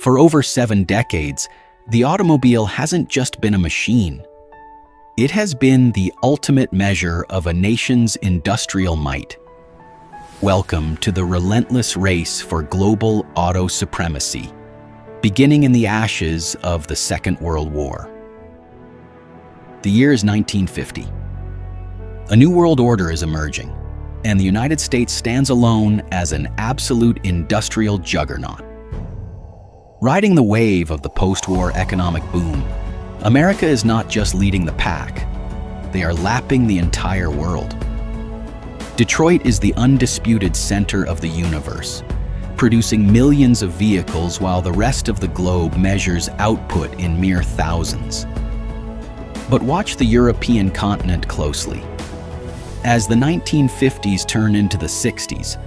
For over 7 decades, the automobile hasn't just been a machine. It has been the ultimate measure of a nation's industrial might. Welcome to the relentless race for global auto supremacy, beginning in the ashes of the Second World War. The year is 1950. A new world order is emerging, and the United States stands alone as an absolute industrial juggernaut. Riding the wave of the post-war economic boom, America is not just leading the pack, they are lapping the entire world. Detroit is the undisputed center of the universe, producing millions of vehicles while the rest of the globe measures output in mere thousands. But watch the European continent closely. As the 1950s turn into the 60s,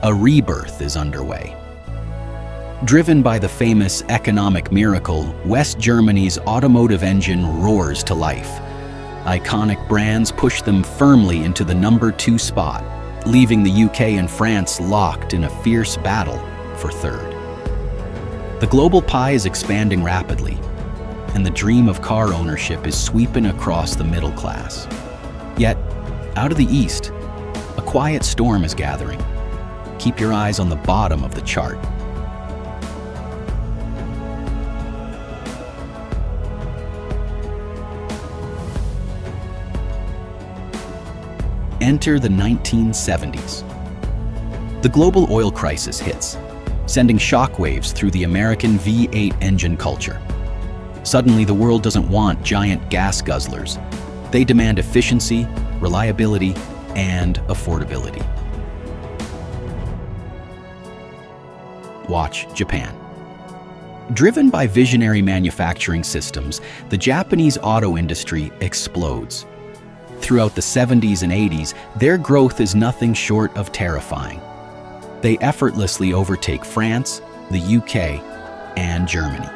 a rebirth is underway. Driven by the famous economic miracle, West Germany's automotive engine roars to life. Iconic brands push them firmly into the number 2 spot, leaving the UK and France locked in a fierce battle for third. The global pie is expanding rapidly, and the dream of car ownership is sweeping across the middle class. Yet, out of the east, a quiet storm is gathering. Keep your eyes on the bottom of the chart. Enter the 1970s. The global oil crisis hits, sending shockwaves through the American V8 engine culture. Suddenly, the world doesn't want giant gas guzzlers. They demand efficiency, reliability, and affordability. Watch Japan. Driven by visionary manufacturing systems, the Japanese auto industry explodes. Throughout the 70s and 80s, their growth is nothing short of terrifying. They effortlessly overtake France, the UK, and Germany.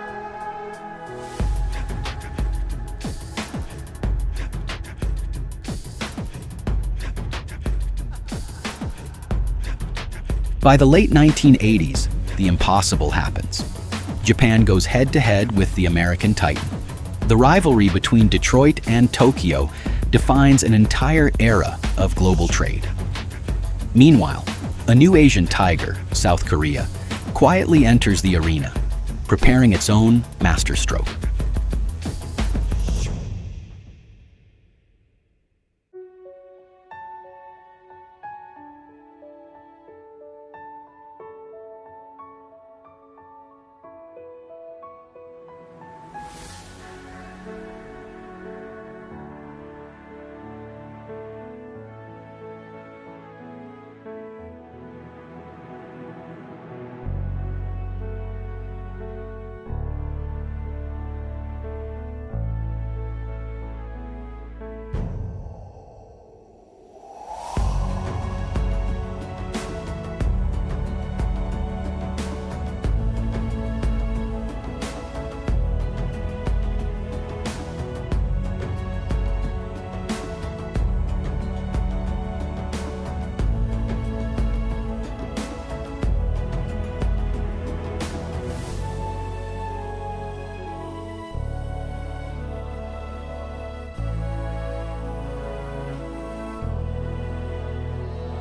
By the late 1980s, the impossible happens. Japan goes head-to-head with the American Titan. The rivalry between Detroit and Tokyo defines an entire era of global trade. Meanwhile, a new Asian tiger, South Korea, quietly enters the arena, preparing its own masterstroke.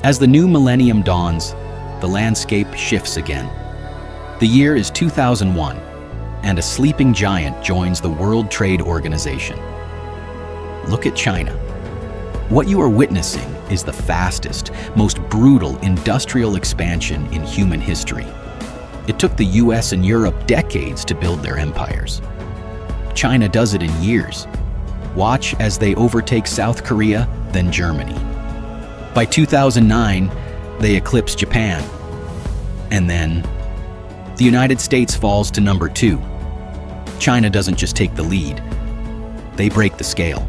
As the new millennium dawns, the landscape shifts again. The year is 2001, and a sleeping giant joins the World Trade Organization. Look at China. What you are witnessing is the fastest, most brutal industrial expansion in human history. It took the US and Europe decades to build their empires. China does it in years. Watch as they overtake South Korea, then Germany. By 2009, they eclipse Japan. And then, the United States falls to number 2. China doesn't just take the lead, they break the scale,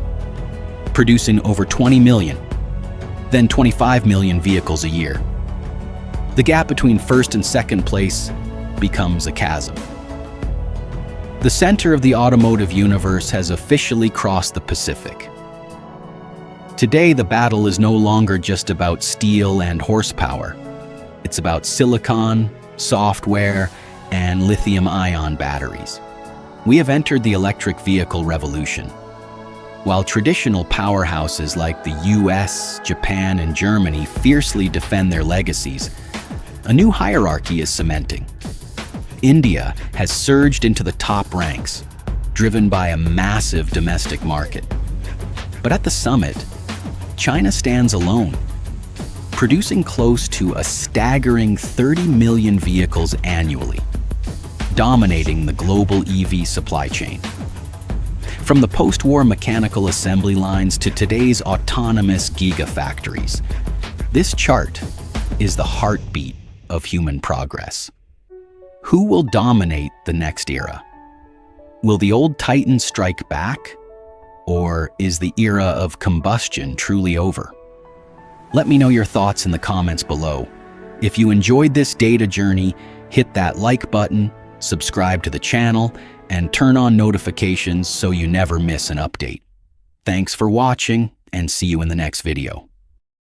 producing over 20 million, then 25 million vehicles a year. The gap between first and second place becomes a chasm. The center of the automotive universe has officially crossed the Pacific. Today, the battle is no longer just about steel and horsepower. It's about silicon, software, and lithium-ion batteries. We have entered the electric vehicle revolution. While traditional powerhouses like the US, Japan, and Germany fiercely defend their legacies, a new hierarchy is cementing. India has surged into the top ranks, driven by a massive domestic market. But at the summit, China stands alone, producing close to a staggering 30 million vehicles annually, dominating the global EV supply chain. From the post-war mechanical assembly lines to today's autonomous gigafactories, this chart is the heartbeat of human progress. Who will dominate the next era? Will the old titans strike back? Or is the era of combustion truly over? Let me know your thoughts in the comments below. If you enjoyed this data journey, hit that like button, subscribe to the channel, and turn on notifications so you never miss an update. Thanks for watching, and see you in the next video.